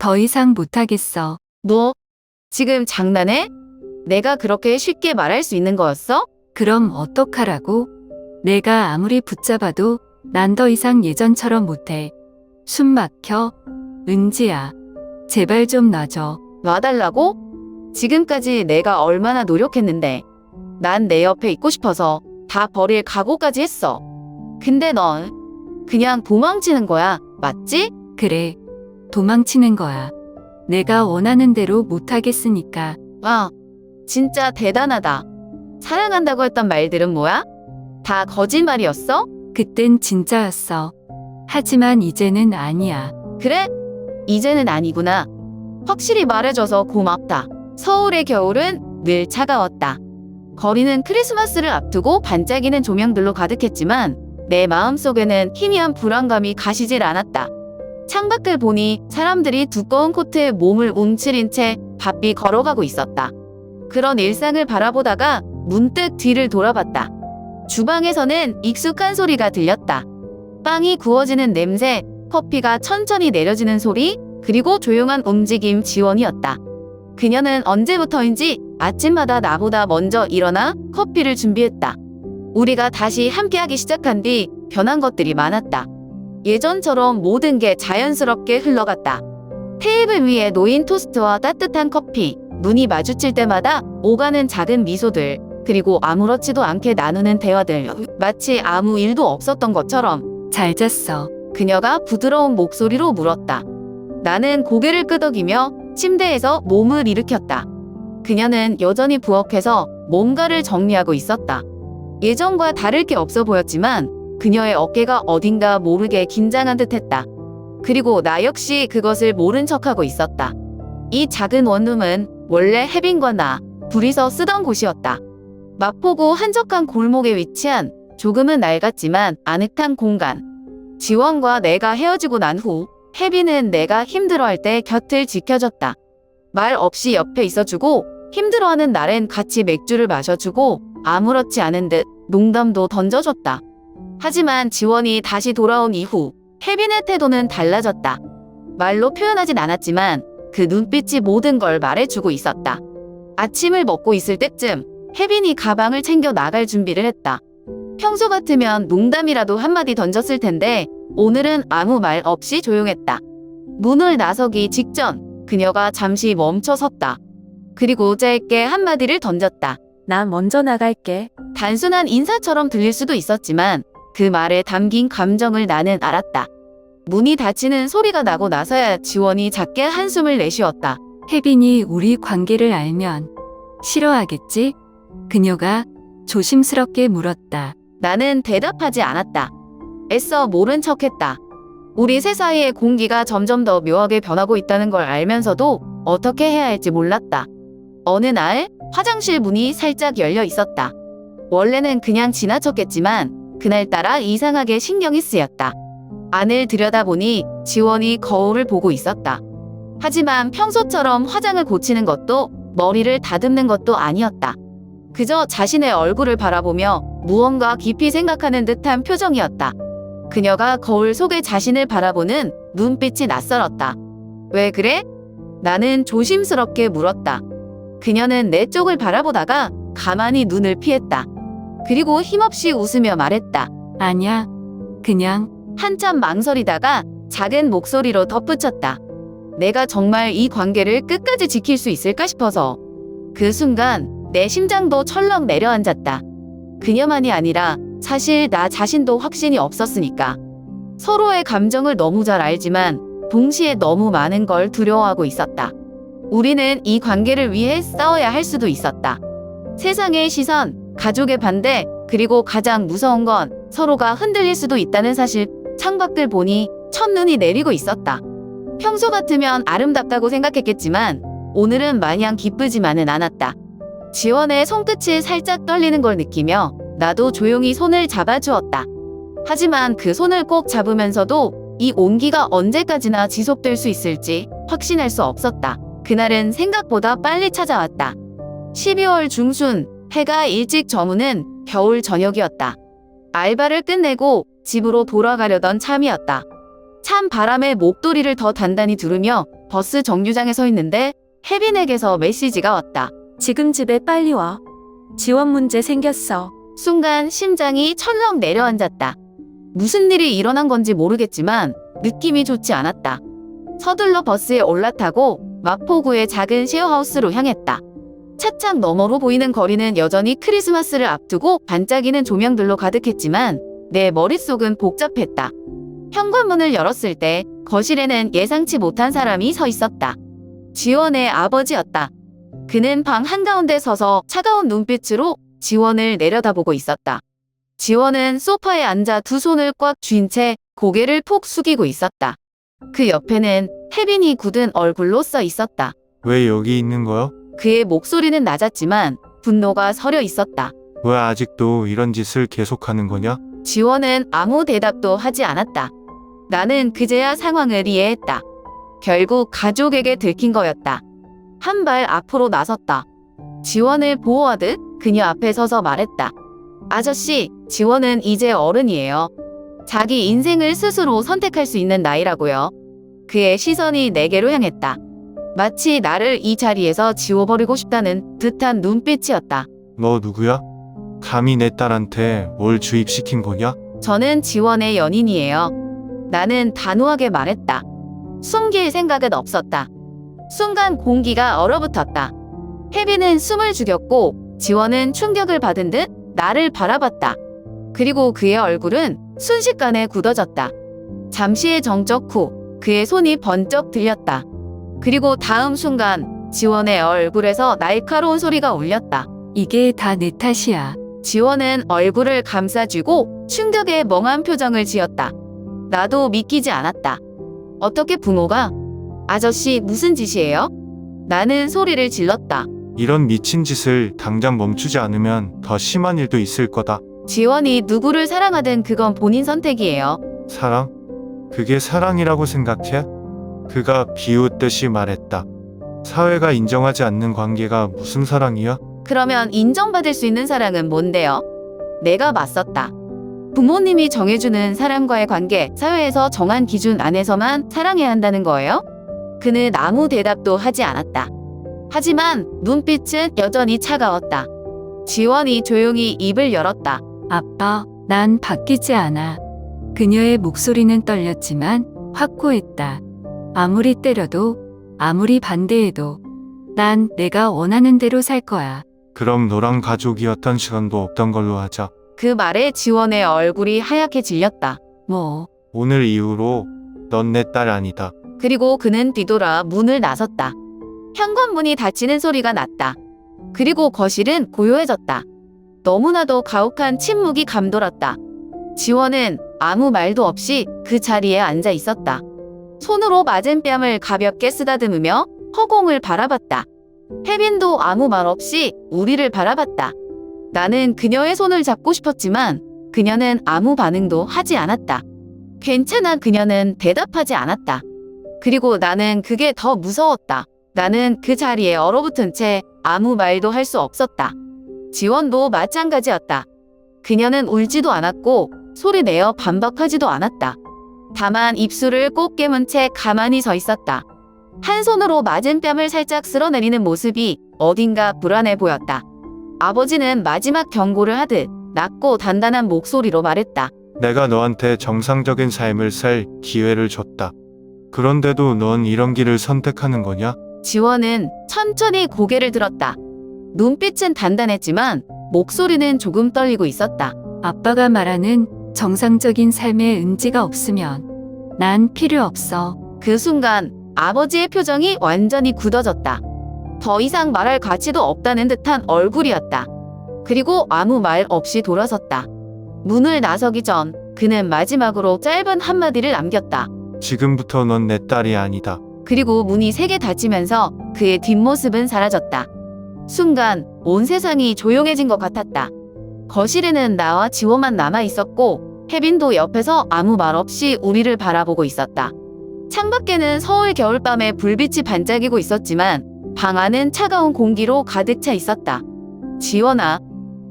더 이상 못하겠어. 너 지금 장난해? 내가 그렇게 쉽게 말할 수 있는 거였어? 그럼 어떡하라고? 내가 아무리 붙잡아도 난 더 이상 예전처럼 못해. 숨 막혀. 은지야, 제발 좀 놔줘. 놔달라고? 지금까지 내가 얼마나 노력했는데. 난 내 옆에 있고 싶어서 다 버릴 각오까지 했어. 근데 넌 그냥 도망치는 거야. 맞지? 그래, 도망치는 거야. 내가 원하는 대로 못하겠으니까. 와, 진짜 대단하다. 사랑한다고 했던 말들은 뭐야? 다 거짓말이었어? 그땐 진짜였어. 하지만 이제는 아니야. 그래? 이제는 아니구나. 확실히 말해줘서 고맙다. 서울의 겨울은 늘 차가웠다. 거리는 크리스마스를 앞두고 반짝이는 조명들로 가득했지만 내 마음속에는 희미한 불안감이 가시질 않았다. 창밖을 보니 사람들이 두꺼운 코트에 몸을 움츠린 채 바삐 걸어가고 있었다. 그런 일상을 바라보다가 문득 뒤를 돌아봤다. 주방에서는 익숙한 소리가 들렸다. 빵이 구워지는 냄새, 커피가 천천히 내려지는 소리, 그리고 조용한 움직임 지원이었다. 그녀는 언제부터인지 아침마다 나보다 먼저 일어나 커피를 준비했다. 우리가 다시 함께하기 시작한 뒤 변한 것들이 많았다. 예전처럼 모든 게 자연스럽게 흘러갔다. 테이블 위에 놓인 토스트와 따뜻한 커피, 눈이 마주칠 때마다 오가는 작은 미소들, 그리고 아무렇지도 않게 나누는 대화들, 마치 아무 일도 없었던 것처럼. 잘 잤어. 그녀가 부드러운 목소리로 물었다. 나는 고개를 끄덕이며 침대에서 몸을 일으켰다. 그녀는 여전히 부엌에서 뭔가를 정리하고 있었다. 예전과 다를 게 없어 보였지만 그녀의 어깨가 어딘가 모르게 긴장한 듯했다. 그리고 나 역시 그것을 모른 척하고 있었다. 이 작은 원룸은 원래 혜빈과 나 둘이서 쓰던 곳이었다. 마포구 한적한 골목에 위치한 조금은 낡았지만 아늑한 공간. 지원과 내가 헤어지고 난 후 혜빈은 내가 힘들어할 때 곁을 지켜줬다. 말 없이 옆에 있어주고 힘들어하는 날엔 같이 맥주를 마셔주고 아무렇지 않은 듯 농담도 던져줬다. 하지만 지원이 다시 돌아온 이후 혜빈의 태도는 달라졌다. 말로 표현하진 않았지만 그 눈빛이 모든 걸 말해주고 있었다. 아침을 먹고 있을 때쯤 혜빈이 가방을 챙겨 나갈 준비를 했다. 평소 같으면 농담이라도 한마디 던졌을 텐데 오늘은 아무 말 없이 조용했다. 문을 나서기 직전 그녀가 잠시 멈춰 섰다. 그리고 짧게 한마디를 던졌다. 나 먼저 나갈게. 단순한 인사처럼 들릴 수도 있었지만 그 말에 담긴 감정을 나는 알았다. 문이 닫히는 소리가 나고 나서야 지원이 작게 한숨을 내쉬었다. 혜빈이 우리 관계를 알면 싫어하겠지? 그녀가 조심스럽게 물었다. 나는 대답하지 않았다. 애써 모른 척했다. 우리 셋 사이의 공기가 점점 더 묘하게 변하고 있다는 걸 알면서도 어떻게 해야 할지 몰랐다. 어느 날 화장실 문이 살짝 열려 있었다. 원래는 그냥 지나쳤겠지만 그날따라 이상하게 신경이 쓰였다. 안을 들여다보니 지원이 거울을 보고 있었다. 하지만 평소처럼 화장을 고치는 것도 머리를 다듬는 것도 아니었다. 그저 자신의 얼굴을 바라보며 무언가 깊이 생각하는 듯한 표정이었다. 그녀가 거울 속의 자신을 바라보는 눈빛이 낯설었다. 왜 그래? 나는 조심스럽게 물었다. 그녀는 내 쪽을 바라보다가 가만히 눈을 피했다. 그리고 힘없이 웃으며 말했다. 아냐, 그냥. 한참 망설이다가 작은 목소리로 덧붙였다. 내가 정말 이 관계를 끝까지 지킬 수 있을까 싶어서. 그 순간 내 심장도 철렁 내려앉았다. 그녀만이 아니라 사실 나 자신도 확신이 없었으니까. 서로의 감정을 너무 잘 알지만 동시에 너무 많은 걸 두려워하고 있었다. 우리는 이 관계를 위해 싸워야 할 수도 있었다. 세상의 시선, 가족의 반대, 그리고 가장 무서운 건 서로가 흔들릴 수도 있다는 사실. 창밖을 보니 첫눈이 내리고 있었다. 평소 같으면 아름답다고 생각했겠지만 오늘은 마냥 기쁘지만은 않았다. 지원의 손끝이 살짝 떨리는 걸 느끼며 나도 조용히 손을 잡아주었다. 하지만 그 손을 꼭 잡으면서도 이 온기가 언제까지나 지속될 수 있을지 확신할 수 없었다. 그날은 생각보다 빨리 찾아왔다. 12월 중순, 해가 일찍 저무는 겨울 저녁이었다. 알바를 끝내고 집으로 돌아가려던 참이었다. 찬 바람에 목도리를 더 단단히 두르며 버스 정류장에 서 있는데 혜빈에게서 메시지가 왔다. 지금 집에 빨리 와. 지원 문제 생겼어. 순간 심장이 철렁 내려앉았다. 무슨 일이 일어난 건지 모르겠지만 느낌이 좋지 않았다. 서둘러 버스에 올라타고 마포구의 작은 쉐어하우스로 향했다. 차창 너머로 보이는 거리는 여전히 크리스마스를 앞두고 반짝이는 조명들로 가득했지만 내 머릿속은 복잡했다. 현관문을 열었을 때 거실에는 예상치 못한 사람이 서 있었다. 지원의 아버지였다. 그는 방 한가운데 서서 차가운 눈빛으로 지원을 내려다보고 있었다. 지원은 소파에 앉아 두 손을 꽉 쥔 채 고개를 푹 숙이고 있었다. 그 옆에는 혜빈이 굳은 얼굴로 써 있었다. 왜 여기 있는 거야? 그의 목소리는 낮았지만 분노가 서려 있었다. 왜 아직도 이런 짓을 계속하는 거냐? 지원은 아무 대답도 하지 않았다. 나는 그제야 상황을 이해했다. 결국 가족에게 들킨 거였다. 한 발 앞으로 나섰다. 지원을 보호하듯 그녀 앞에 서서 말했다. 아저씨, 지원은 이제 어른이에요. 자기 인생을 스스로 선택할 수 있는 나이라고요. 그의 시선이 내게로 향했다. 마치 나를 이 자리에서 지워버리고 싶다는 듯한 눈빛이었다. 너 누구야? 감히 내 딸한테 뭘 주입시킨 거냐? 저는 지원의 연인이에요. 나는 단호하게 말했다. 숨길 생각은 없었다. 순간 공기가 얼어붙었다. 혜빈은 숨을 죽였고 지원은 충격을 받은 듯 나를 바라봤다. 그리고 그의 얼굴은 순식간에 굳어졌다. 잠시의 정적 후 그의 손이 번쩍 들렸다. 그리고 다음 순간 지원의 얼굴에서 날카로운 소리가 울렸다. 이게 다 내 탓이야. 지원은 얼굴을 감싸쥐고 충격에 멍한 표정을 지었다. 나도 믿기지 않았다. 어떻게 부모가? 아저씨 무슨 짓이에요? 나는 소리를 질렀다. 이런 미친 짓을 당장 멈추지 않으면 더 심한 일도 있을 거다. 지원이 누구를 사랑하든 그건 본인 선택이에요. 사랑? 그게 사랑이라고 생각해? 그가 비웃듯이 말했다. 사회가 인정하지 않는 관계가 무슨 사랑이야? 그러면 인정받을 수 있는 사랑은 뭔데요? 내가 맞섰다. 부모님이 정해주는 사람과의 관계, 사회에서 정한 기준 안에서만 사랑해야 한다는 거예요? 그는 아무 대답도 하지 않았다. 하지만 눈빛은 여전히 차가웠다. 지원이 조용히 입을 열었다. 아빠, 난 바뀌지 않아. 그녀의 목소리는 떨렸지만 확고했다. 아무리 때려도, 아무리 반대해도 난 내가 원하는 대로 살 거야. 그럼 너랑 가족이었던 시간도 없던 걸로 하자. 그 말에 지원의 얼굴이 하얗게 질렸다. 뭐, 오늘 이후로 넌 내 딸 아니다. 그리고 그는 뒤돌아 문을 나섰다. 현관문이 닫히는 소리가 났다. 그리고 거실은 고요해졌다. 너무나도 가혹한 침묵이 감돌았다. 지원은 아무 말도 없이 그 자리에 앉아 있었다. 손으로 맞은 뺨을 가볍게 쓰다듬으며 허공을 바라봤다. 혜빈도 아무 말 없이 우리를 바라봤다. 나는 그녀의 손을 잡고 싶었지만 그녀는 아무 반응도 하지 않았다. 괜찮아, 그녀는 대답하지 않았다. 그리고 나는 그게 더 무서웠다. 나는 그 자리에 얼어붙은 채 아무 말도 할 수 없었다. 지원도 마찬가지였다. 그녀는 울지도 않았고 소리내어 반박하지도 않았다. 다만 입술을 꼭 깨문 채 가만히 서 있었다. 한 손으로 맞은 뺨을 살짝 쓸어내리는 모습이 어딘가 불안해 보였다. 아버지는 마지막 경고를 하듯 낮고 단단한 목소리로 말했다. 내가 너한테 정상적인 삶을 살 기회를 줬다. 그런데도 넌 이런 길을 선택하는 거냐? 지원은 천천히 고개를 들었다. 눈빛은 단단했지만 목소리는 조금 떨리고 있었다. 아빠가 말하는 정상적인 삶의 의지가 없으면 난 필요 없어. 그 순간 아버지의 표정이 완전히 굳어졌다. 더 이상 말할 가치도 없다는 듯한 얼굴이었다. 그리고 아무 말 없이 돌아섰다. 문을 나서기 전 그는 마지막으로 짧은 한마디를 남겼다. 지금부터 넌 내 딸이 아니다. 그리고 문이 세게 닫히면서 그의 뒷모습은 사라졌다. 순간 온 세상이 조용해진 것 같았다. 거실에는 나와 지원만 남아 있었고 혜빈도 옆에서 아무 말 없이 우리를 바라보고 있었다. 창밖에는 서울 겨울밤에 불빛이 반짝이고 있었지만 방 안은 차가운 공기로 가득 차 있었다. 지원아,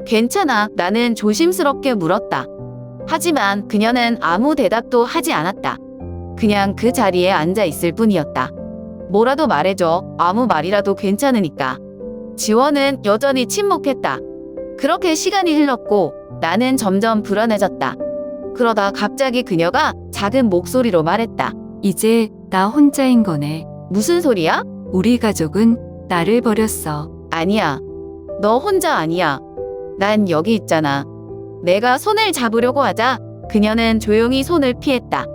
괜찮아? 나는 조심스럽게 물었다. 하지만 그녀는 아무 대답도 하지 않았다. 그냥 그 자리에 앉아 있을 뿐이었다. 뭐라도 말해줘. 아무 말이라도 괜찮으니까. 지원은 여전히 침묵했다. 그렇게 시간이 흘렀고 나는 점점 불안해졌다. 그러다 갑자기 그녀가 작은 목소리로 말했다. 이제 나 혼자인 거네. 무슨 소리야? 우리 가족은 나를 버렸어. 아니야. 너 혼자 아니야. 난 여기 있잖아. 내가 손을 잡으려고 하자 그녀는 조용히 손을 피했다.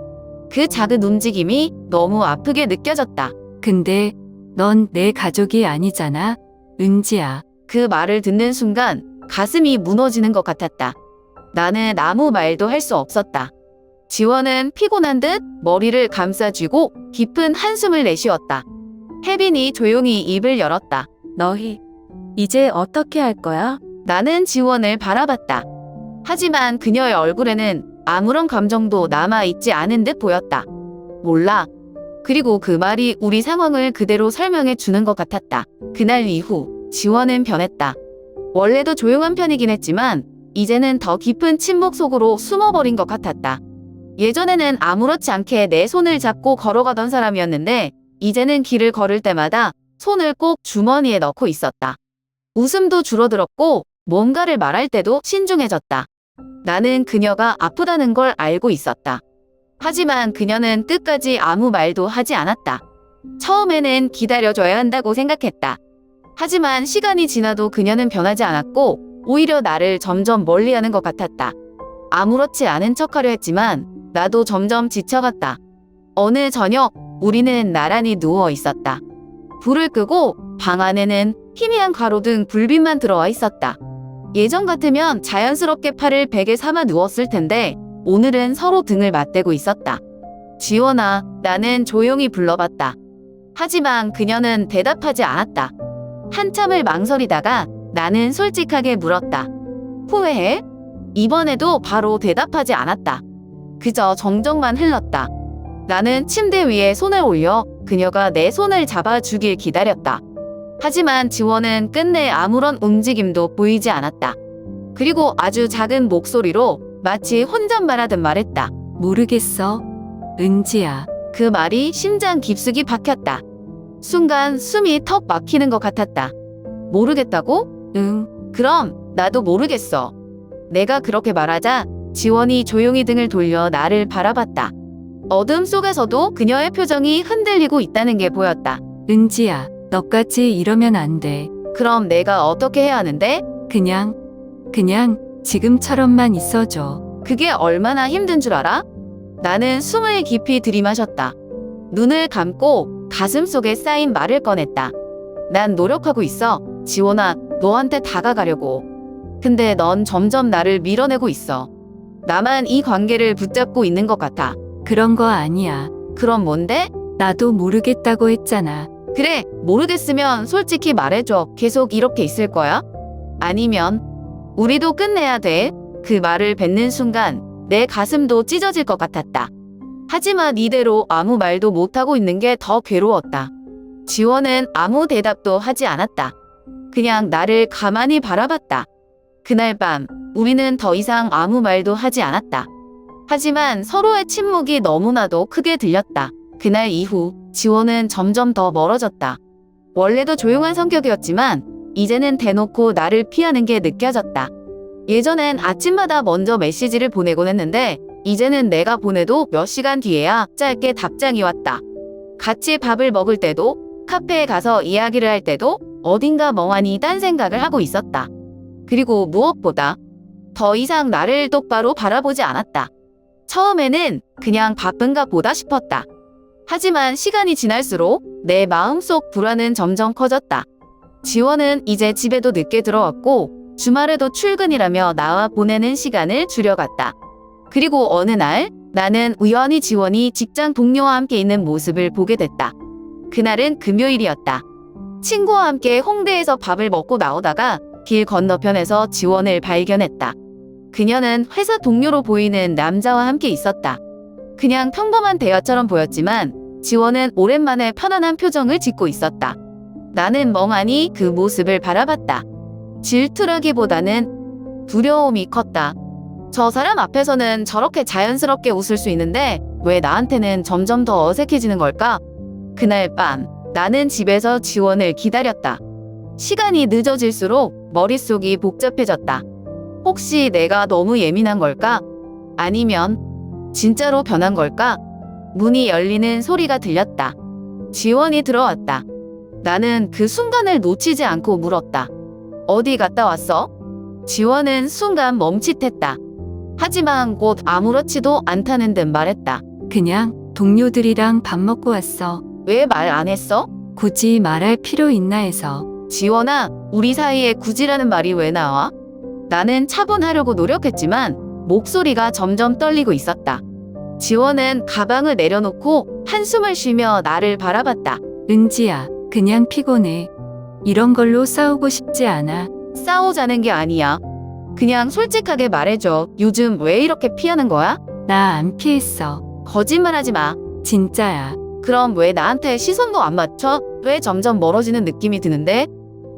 그 작은 움직임이 너무 아프게 느껴졌다. 근데 넌 내 가족이 아니잖아. 은지야. 그 말을 듣는 순간 가슴이 무너지는 것 같았다. 나는 아무 말도 할 수 없었다. 지원은 피곤한 듯 머리를 감싸쥐고 깊은 한숨을 내쉬었다. 혜빈이 조용히 입을 열었다. 너희 이제 어떻게 할 거야? 나는 지원을 바라봤다. 하지만 그녀의 얼굴에는 아무런 감정도 남아있지 않은 듯 보였다. 몰라. 그리고 그 말이 우리 상황을 그대로 설명해 주는 것 같았다. 그날 이후 지원은 변했다. 원래도 조용한 편이긴 했지만 이제는 더 깊은 침묵 속으로 숨어버린 것 같았다. 예전에는 아무렇지 않게 내 손을 잡고 걸어가던 사람이었는데 이제는 길을 걸을 때마다 손을 꼭 주머니에 넣고 있었다. 웃음도 줄어들었고 뭔가를 말할 때도 신중해졌다. 나는 그녀가 아프다는 걸 알고 있었다. 하지만 그녀는 끝까지 아무 말도 하지 않았다. 처음에는 기다려줘야 한다고 생각했다. 하지만 시간이 지나도 그녀는 변하지 않았고 오히려 나를 점점 멀리하는 것 같았다. 아무렇지 않은 척하려 했지만 나도 점점 지쳐갔다. 어느 저녁 우리는 나란히 누워 있었다. 불을 끄고 방 안에는 희미한 가로등 불빛만 들어와 있었다. 예전 같으면 자연스럽게 팔을 베개 삼아 누웠을 텐데 오늘은 서로 등을 맞대고 있었다. 지원아, 나는 조용히 불러봤다. 하지만 그녀는 대답하지 않았다. 한참을 망설이다가 나는 솔직하게 물었다. 후회해? 이번에도 바로 대답하지 않았다. 그저 정적만 흘렀다. 나는 침대 위에 손을 올려 그녀가 내 손을 잡아주길 기다렸다. 하지만 지원은 끝내 아무런 움직임도 보이지 않았다. 그리고 아주 작은 목소리로 마치 혼잣말하듯 말했다. 모르겠어. 은지야. 그 말이 심장 깊숙이 박혔다. 순간 숨이 턱 막히는 것 같았다. 모르겠다고? 응. 그럼 나도 모르겠어. 내가 그렇게 말하자 지원이 조용히 등을 돌려 나를 바라봤다. 어둠 속에서도 그녀의 표정이 흔들리고 있다는 게 보였다. 은지야. 너까지 이러면 안 돼. 그럼 내가 어떻게 해야 하는데? 그냥 지금처럼만 있어줘. 그게 얼마나 힘든 줄 알아? 나는 숨을 깊이 들이마셨다. 눈을 감고 가슴 속에 쌓인 말을 꺼냈다. 난 노력하고 있어. 지원아, 너한테 다가가려고. 근데 넌 점점 나를 밀어내고 있어. 나만 이 관계를 붙잡고 있는 것 같아. 그런 거 아니야. 그럼 뭔데? 나도 모르겠다고 했잖아. 그래, 모르겠으면 솔직히 말해줘. 계속 이렇게 있을 거야? 아니면 우리도 끝내야 돼. 그 말을 뱉는 순간 내 가슴도 찢어질 것 같았다. 하지만 이대로 아무 말도 못하고 있는 게 더 괴로웠다. 지원은 아무 대답도 하지 않았다. 그냥 나를 가만히 바라봤다. 그날 밤 우리는 더 이상 아무 말도 하지 않았다. 하지만 서로의 침묵이 너무나도 크게 들렸다. 그날 이후 지원은 점점 더 멀어졌다. 원래도 조용한 성격이었지만 이제는 대놓고 나를 피하는 게 느껴졌다. 예전엔 아침마다 먼저 메시지를 보내곤 했는데 이제는 내가 보내도 몇 시간 뒤에야 짧게 답장이 왔다. 같이 밥을 먹을 때도 카페에 가서 이야기를 할 때도 어딘가 멍하니 딴 생각을 하고 있었다. 그리고 무엇보다 더 이상 나를 똑바로 바라보지 않았다. 처음에는 그냥 바쁜가 보다 싶었다. 하지만 시간이 지날수록 내 마음속 불안은 점점 커졌다. 지원은 이제 집에도 늦게 들어왔고 주말에도 출근이라며 나와 보내는 시간을 줄여갔다. 그리고 어느 날 나는 우연히 지원이 직장 동료와 함께 있는 모습을 보게 됐다. 그날은 금요일이었다. 친구와 함께 홍대에서 밥을 먹고 나오다가 길 건너편에서 지원을 발견했다. 그녀는 회사 동료로 보이는 남자와 함께 있었다. 그냥 평범한 대화처럼 보였지만 지원은 오랜만에 편안한 표정을 짓고 있었다. 나는 멍하니 그 모습을 바라봤다. 질투라기보다는 두려움이 컸다. 저 사람 앞에서는 저렇게 자연스럽게 웃을 수 있는데 왜 나한테는 점점 더 어색해지는 걸까? 그날 밤 나는 집에서 지원을 기다렸다. 시간이 늦어질수록 머릿속이 복잡해졌다. 혹시 내가 너무 예민한 걸까? 아니면 진짜로 변한 걸까? 문이 열리는 소리가 들렸다. 지원이 들어왔다. 나는 그 순간을 놓치지 않고 물었다. 어디 갔다 왔어? 지원은 순간 멈칫했다. 하지만 곧 아무렇지도 않다는 듯 말했다. 그냥 동료들이랑 밥 먹고 왔어. 왜 말 안 했어? 굳이 말할 필요 있나 해서. 지원아, 우리 사이에 굳이라는 말이 왜 나와? 나는 차분하려고 노력했지만 목소리가 점점 떨리고 있었다. 지원은 가방을 내려놓고 한숨을 쉬며 나를 바라봤다. 은지야, 그냥 피곤해. 이런 걸로 싸우고 싶지 않아. 싸우자는 게 아니야. 그냥 솔직하게 말해줘. 요즘 왜 이렇게 피하는 거야? 나 안 피했어. 거짓말하지 마. 진짜야. 그럼 왜 나한테 시선도 안 맞춰? 왜 점점 멀어지는 느낌이 드는데?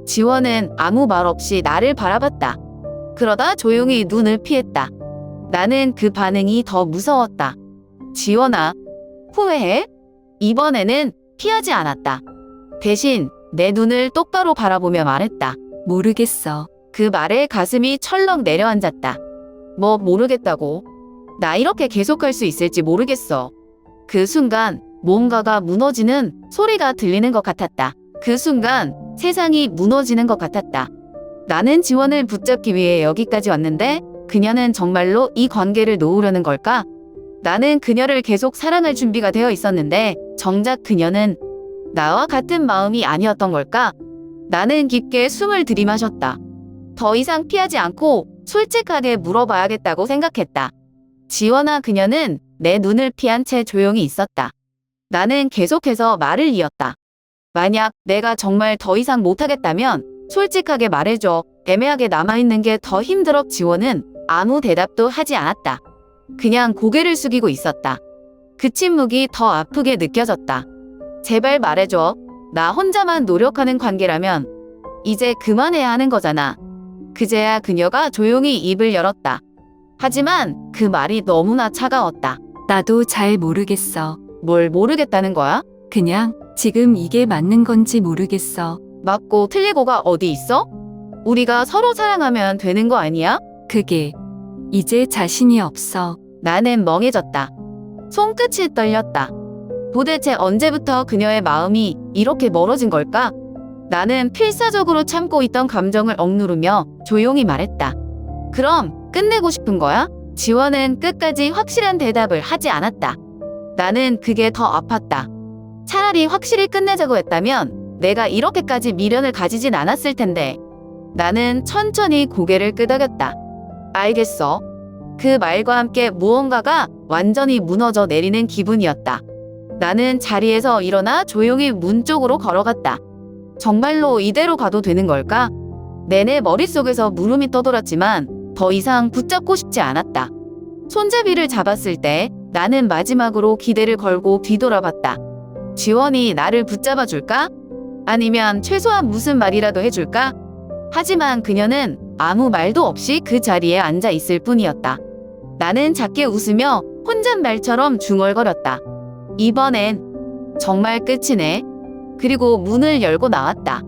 지원은 아무 말 없이 나를 바라봤다. 그러다 조용히 눈을 피했다. 나는 그 반응이 더 무서웠다. 지원아, 후회해? 이번에는 피하지 않았다. 대신 내 눈을 똑바로 바라보며 말했다. 모르겠어. 그 말에 가슴이 철렁 내려앉았다. 뭐 모르겠다고? 나 이렇게 계속할 수 있을지 모르겠어. 그 순간 뭔가가 무너지는 소리가 들리는 것 같았다. 그 순간 세상이 무너지는 것 같았다. 나는 지원을 붙잡기 위해 여기까지 왔는데 그녀는 정말로 이 관계를 놓으려는 걸까? 나는 그녀를 계속 사랑할 준비가 되어 있었는데 정작 그녀는 나와 같은 마음이 아니었던 걸까? 나는 깊게 숨을 들이마셨다. 더 이상 피하지 않고 솔직하게 물어봐야겠다고 생각했다. 지원아, 그녀는 내 눈을 피한 채 조용히 있었다. 나는 계속해서 말을 이었다. 만약 내가 정말 더 이상 못하겠다면 솔직하게 말해줘. 애매하게 남아있는 게 더 힘들어. 지원은 아무 대답도 하지 않았다. 그냥 고개를 숙이고 있었다. 그 침묵이 더 아프게 느껴졌다. 제발 말해줘. 나 혼자만 노력하는 관계라면 이제 그만해야 하는 거잖아. 그제야 그녀가 조용히 입을 열었다. 하지만 그 말이 너무나 차가웠다. 나도 잘 모르겠어. 뭘 모르겠다는 거야? 그냥 지금 이게 맞는 건지 모르겠어. 맞고 틀리고가 어디 있어? 우리가 서로 사랑하면 되는 거 아니야? 그게 이제 자신이 없어. 나는 멍해졌다. 손끝이 떨렸다. 도대체 언제부터 그녀의 마음이 이렇게 멀어진 걸까? 나는 필사적으로 참고 있던 감정을 억누르며 조용히 말했다. 그럼 끝내고 싶은 거야? 지원은 끝까지 확실한 대답을 하지 않았다. 나는 그게 더 아팠다. 차라리 확실히 끝내자고 했다면 내가 이렇게까지 미련을 가지진 않았을 텐데. 나는 천천히 고개를 끄덕였다. 알겠어. 그 말과 함께 무언가가 완전히 무너져 내리는 기분이었다. 나는 자리에서 일어나 조용히 문 쪽으로 걸어갔다. 정말로 이대로 가도 되는 걸까? 내내 머릿속에서 물음이 떠돌았지만 더 이상 붙잡고 싶지 않았다. 손잡이를 잡았을 때 나는 마지막으로 기대를 걸고 뒤돌아봤다. 지원이 나를 붙잡아 줄까? 아니면 최소한 무슨 말이라도 해줄까? 하지만 그녀는 아무 말도 없이 그 자리에 앉아 있을 뿐이었다. 나는 작게 웃으며 혼잣말처럼 중얼거렸다. 이번엔 정말 끝이네. 그리고 문을 열고 나왔다.